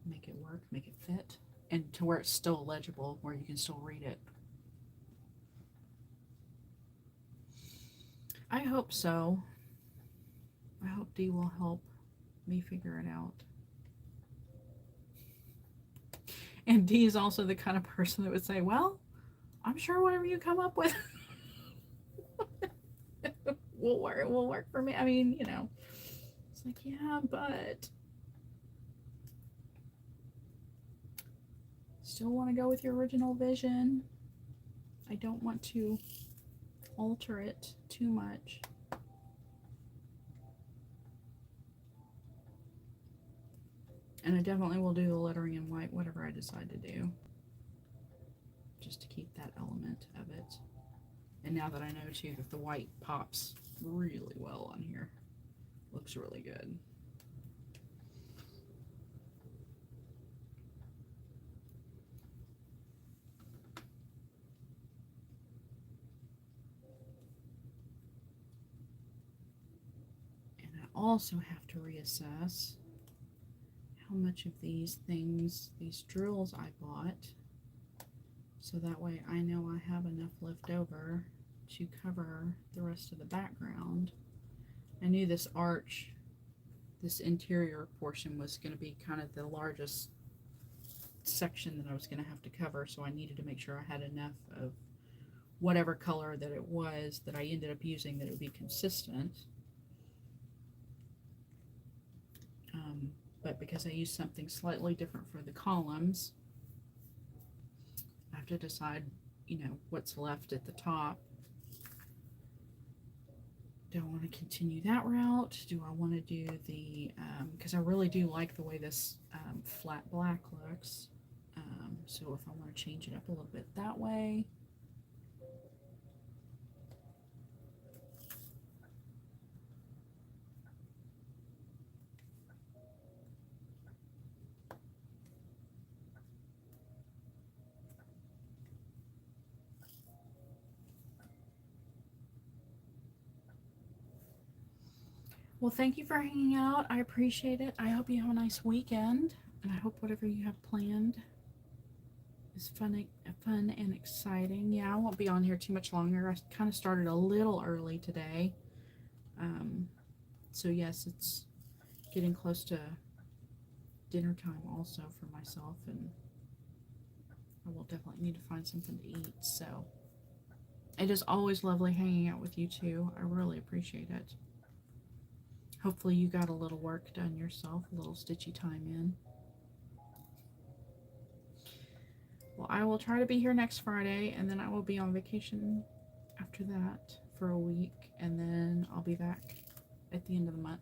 make it work, make it fit, and to where it's still legible, where you can still read it. I hope so. I hope Dee will help me figure it out. And Dee is also the kind of person that would say, well, I'm sure whatever you come up with will work for me. I mean, you know, it's like, yeah, but still want to go with your original vision. I don't want to alter it too much. And I definitely will do the lettering in white, whatever I decide to do, just to keep that element of it. And now that I know too that the white pops really well on here, looks really good. And I also have to reassess how much of these things, these drills I bought, so that way I know I have enough left over to cover the rest of the background. I knew this arch, this interior portion, was going to be kind of the largest section that I was going to have to cover, so I needed to make sure I had enough of whatever color that it was that I ended up using, that it would be consistent. But because I used something slightly different for the columns, I have to decide, you know, what's left at the top. Do I want to continue that route? Do I want to do the, because I really do like the way this flat black looks. So if I want to change it up a little bit that way. Well, thank you for hanging out. I appreciate it. I hope you have a nice weekend, and I hope whatever you have planned is fun and exciting. Yeah, I won't be on here too much longer. I kind of started a little early today. So yes, it's getting close to dinner time also for myself, and I will definitely need to find something to eat. So it is always lovely hanging out with you too. I really appreciate it. Hopefully you got a little work done yourself, a little stitchy time in. Well, I will try to be here next Friday, and then I will be on vacation after that for a week, and then I'll be back at the end of the month.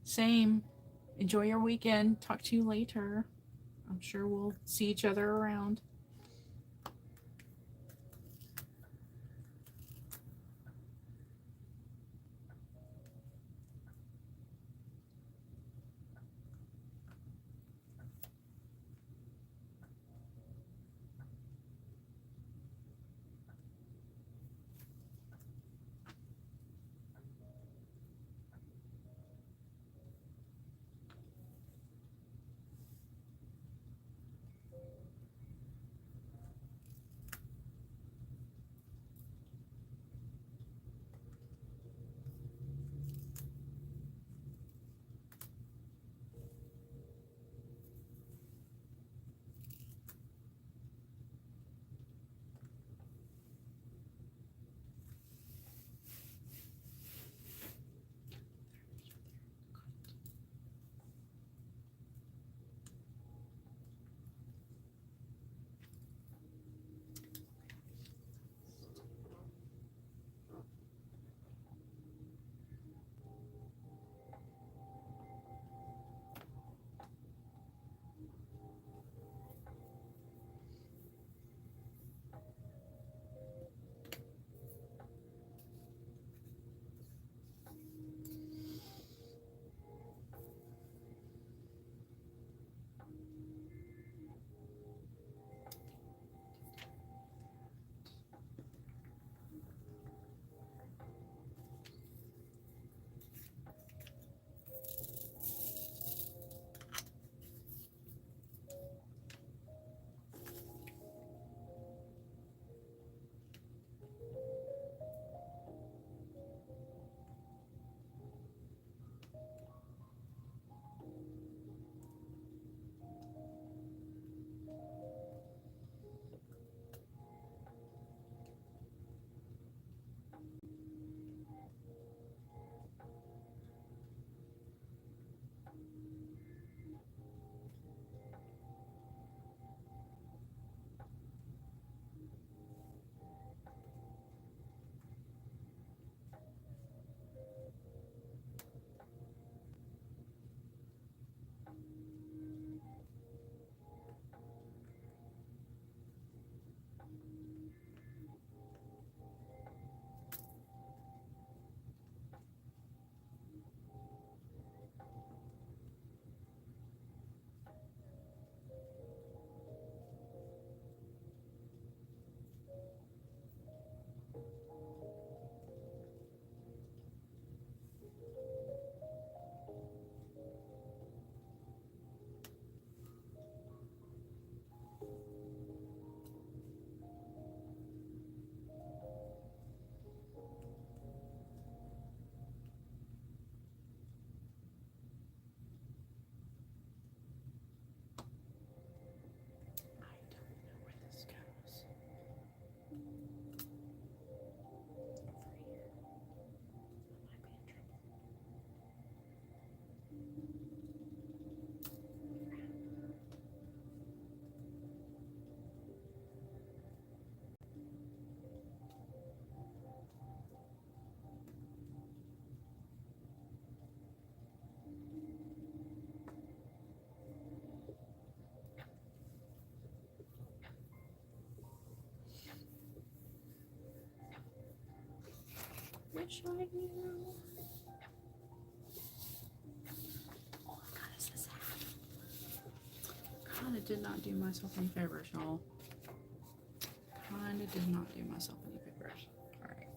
Same. Enjoy your weekend. Talk to you later. I'm sure we'll see each other around. Wish I knew. Oh my god, is this half? Kinda did not do myself any favors, y'all. Kinda did not do myself any favors. Alright.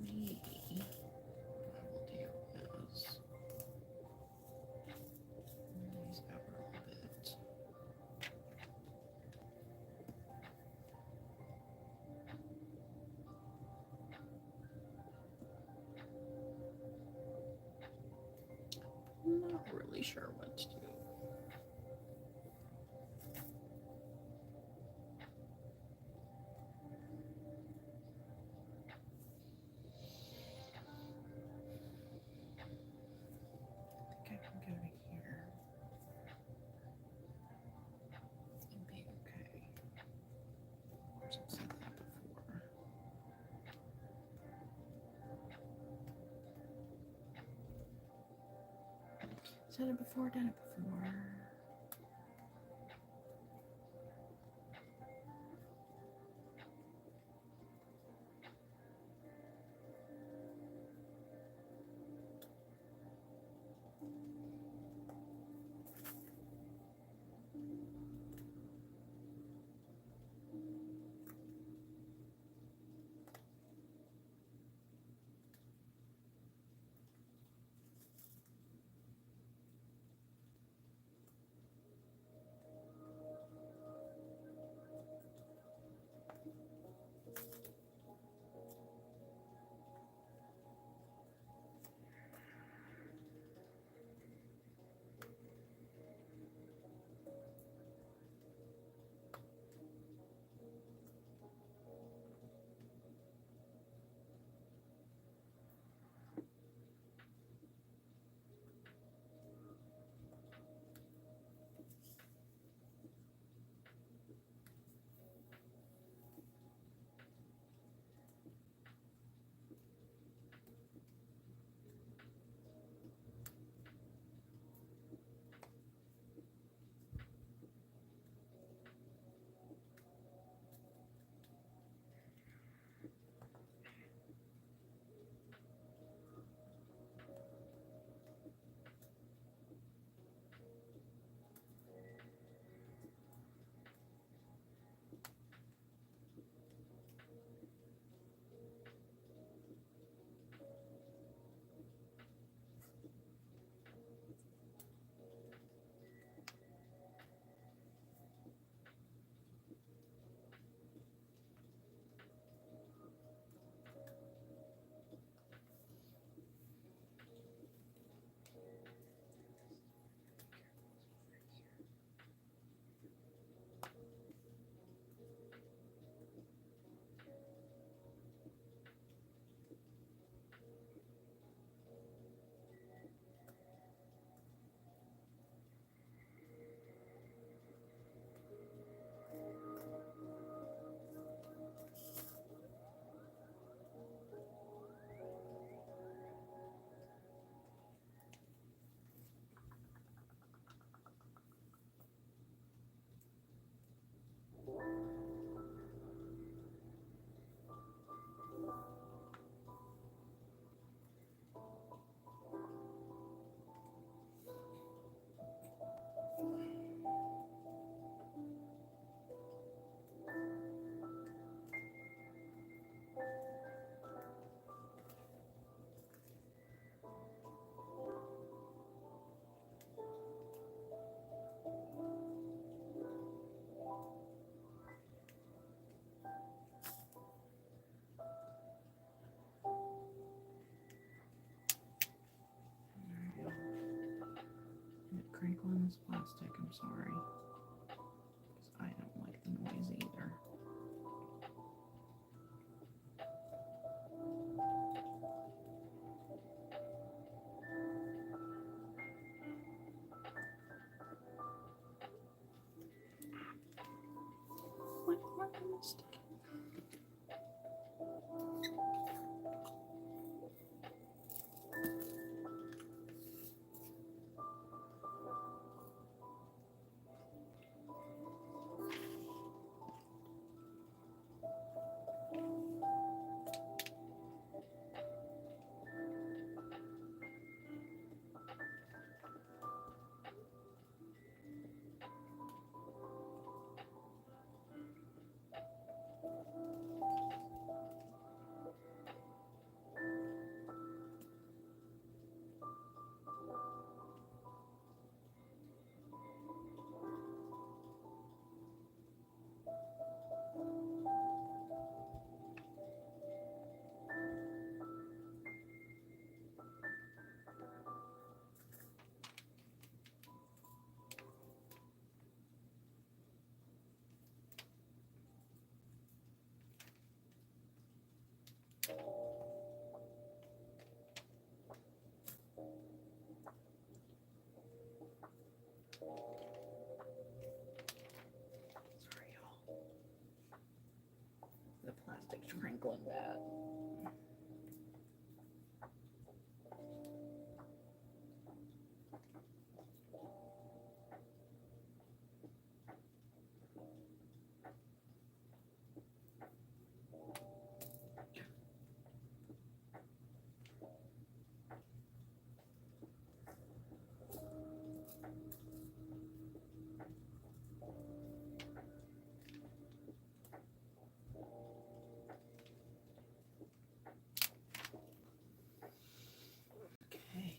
Maybe what I will do is move these over a little bit. I'm not really sure what to do. I think I can go to here and be okay. Or has it said that before? Said it before, done it before. Crinkling this plastic, I'm sorry. Because I don't like the noise either. What happened? crinkling that. Okay.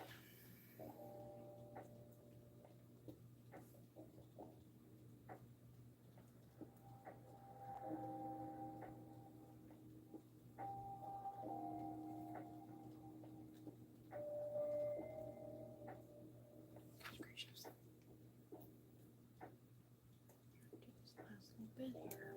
Gosh gracious. Do this last little bit here.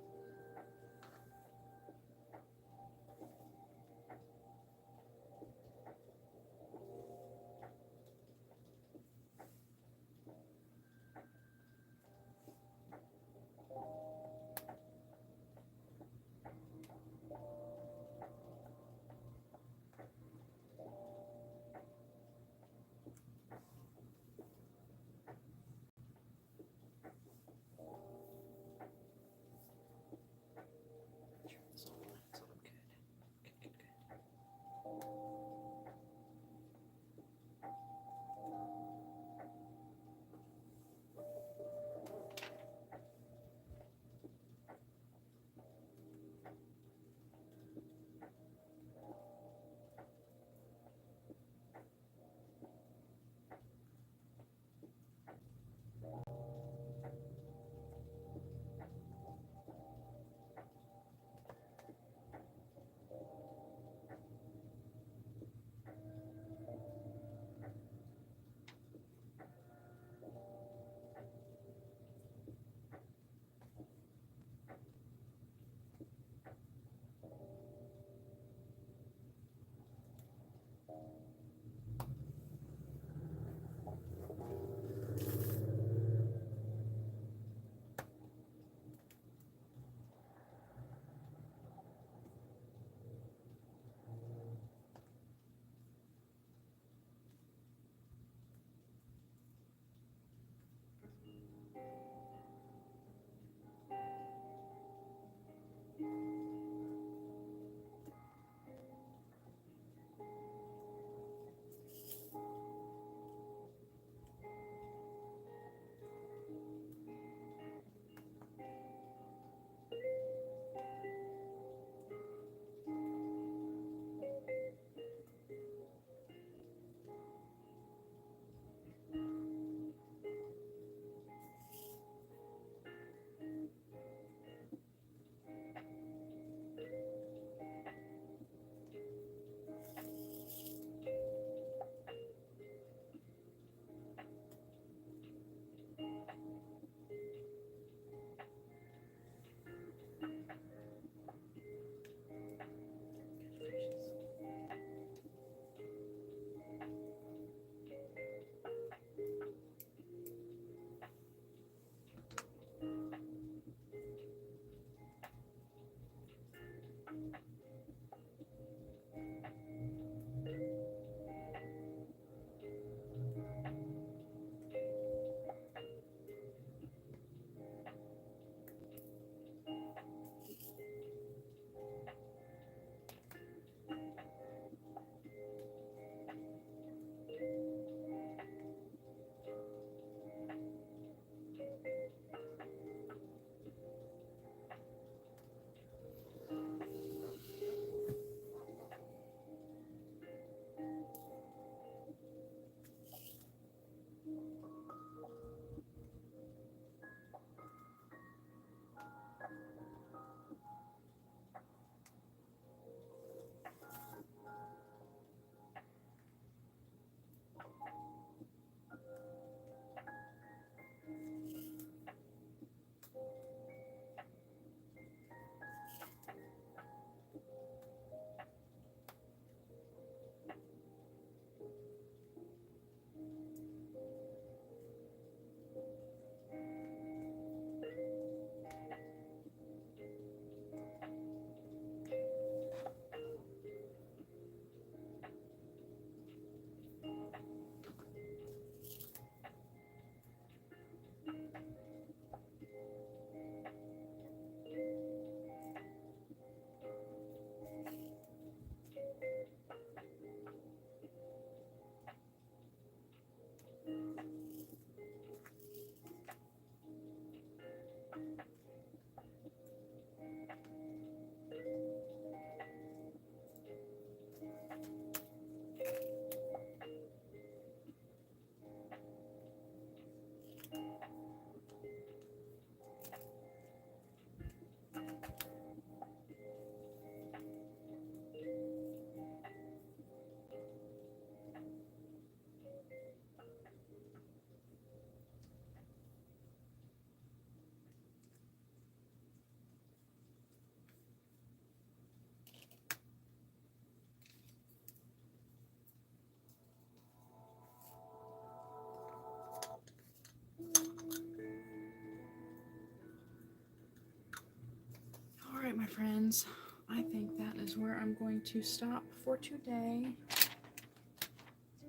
right, my friends. I think that is where I'm going to stop for today. It's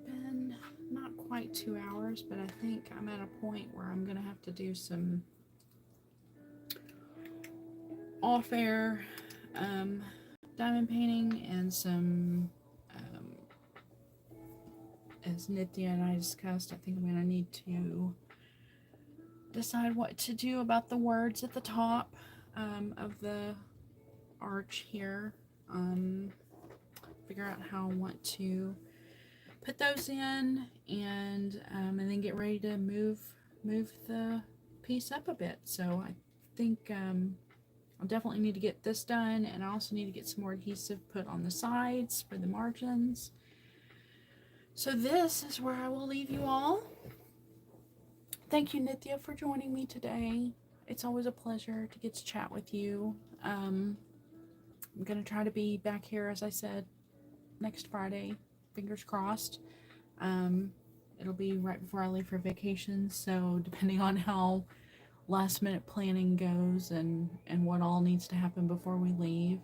been not quite 2 hours, but I think I'm at a point where I'm going to have to do some off-air diamond painting and some, as Nithya and I discussed, I think I'm going to need to decide what to do about the words at the top of the arch here. Figure out how I want to put those in, and then get ready to move the piece up a bit. So I think I'll definitely need to get this done, and I also need to get some more adhesive put on the sides for the margins. So this is where I will leave you all. Thank you, Nithya, for joining me today. It's always a pleasure to get to chat with you. I'm going to try to be back here, as I said, next Friday. Fingers crossed. It'll be right before I leave for vacation, so depending on how last minute planning goes and what all needs to happen before we leave,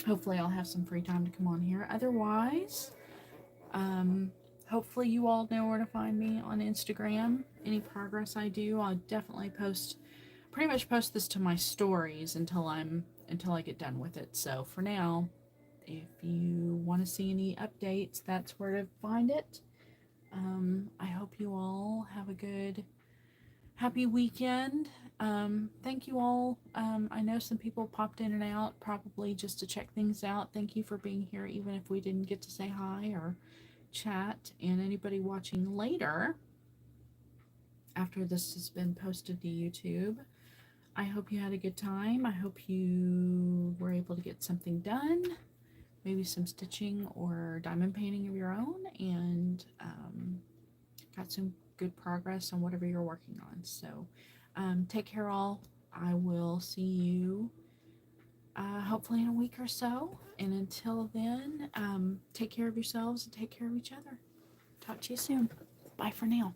hopefully I'll have some free time to come on here. Otherwise, hopefully you all know where to find me on Instagram. Any progress I do, I'll definitely pretty much post this to my stories until I get done with it. So for now, if you want to see any updates, that's where to find it. I hope you all have a good, happy weekend. Thank you all. I know some people popped in and out, probably just to check things out. Thank you for being here, even if we didn't get to say hi or chat. And anybody watching later, after this has been posted to YouTube, I hope you had a good time. I hope you were able to get something done, maybe some stitching or diamond painting of your own, and got some good progress on whatever you're working on. So take care all. I will see you hopefully in a week or so, and until then, take care of yourselves and take care of each other. Talk to you soon. Bye for now.